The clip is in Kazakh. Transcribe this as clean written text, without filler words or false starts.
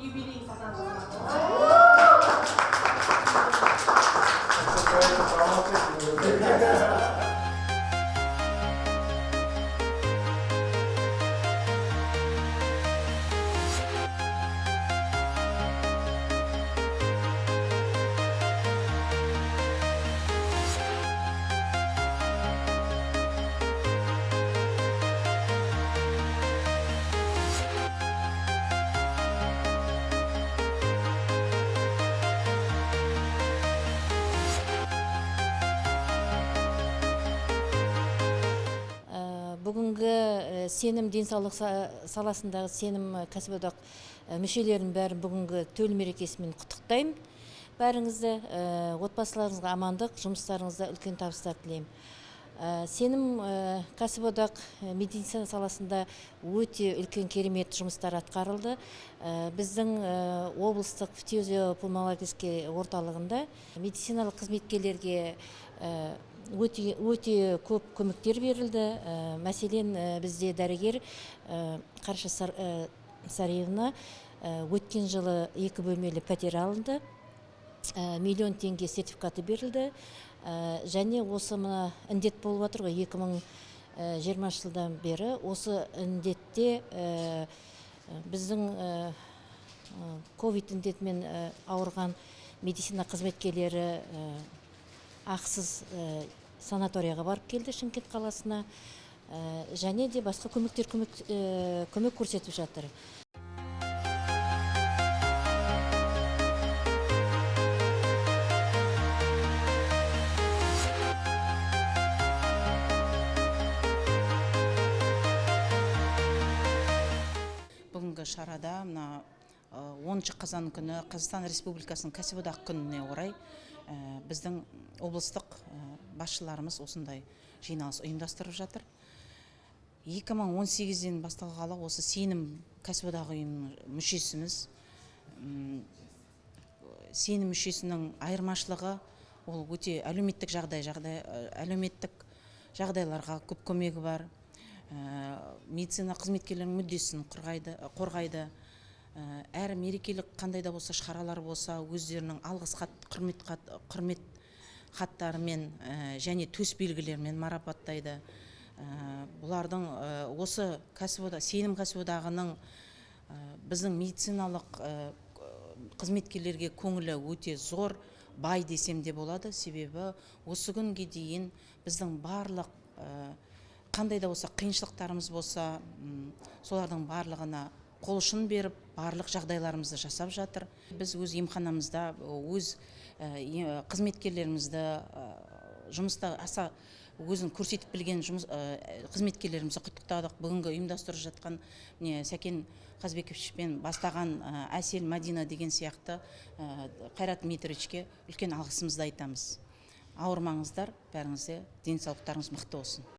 юбилей Бүгінгі сенім денсаулық саласындағы сенім кәсіподақ мүшелерін бәрін бүгінгі төл мерекесімен құттықтаймын. Бәріңізді отбасыларыңызға амандық, жұмыстарыңызда үлкен табыстар тілеймін. Сенім кәсіподақ медицина саласында өте үлкен керемет жұмыстар атқарылды. Біздің облыстық фтизиопульмологический орталығында медициналық қызметкерлерге өте көп көмектер берілді. Мәселен, бізде дәрігер Қарша Сариевна өткен жылы 2 бөлмелі пәтер алынды. Миллион теңге сертификаты берілді. Және осы мына індет болып жатыр ғой, 2020 жылдан бері осы індетте біздің ковид індетімен ауырған медицина қызметкерлері ақсыз санаторияға барып келді Шымкент қаласына, және де басқа көмек көрсетіп жатыр. Бүгінгі шарада 10 қазан күні Қазақстан Республикасының кәсіподақ күніне орай біздің облыстық басшыларымыз осындай жиналыс ұйымдастырып жатыр. 2018-ден басталғалы осы сенім кәсіподақ ұйымының мүшесіміз. Сенім мүшесінің айырмашылығы ол өте әлеуметтік жағдайларға көп көмегі бар. Медицина қызметкерлерінің мүддесін қорғайды. Әр мерекелік қандай да болса шаралар болса, өздерінің алғыс хат, құрмет хаттарымен және төс белгілермен марапаттайды. Бұлардың осы сенім кәсіподағының біздің медициналық қызметкерлерге көңілі өте зор, бай десем де болады. Себебі осы күнге дейін біздің барлық қандай да болса қиыншылықтарымыз болса, солардың барлығына қол ұшын беріп, барлық жағдайларымызды жасап жатыр. Біз өз емханамызда, өз қызметкерлерімізді, жұмыста аса өзін көрсетіп білген қызметкерлерімізді құттықтадық. Бүгінгі ұйымдастырып жатқан Сәкен Қазбековичпен бастаған Әсел Мадина деген сияқты Қайрат Дмитриевичке үлкен алғысымызды айтамыз. Ауырмаңыздар, бәріңізде денсаулықтарыңыз мықты болсын.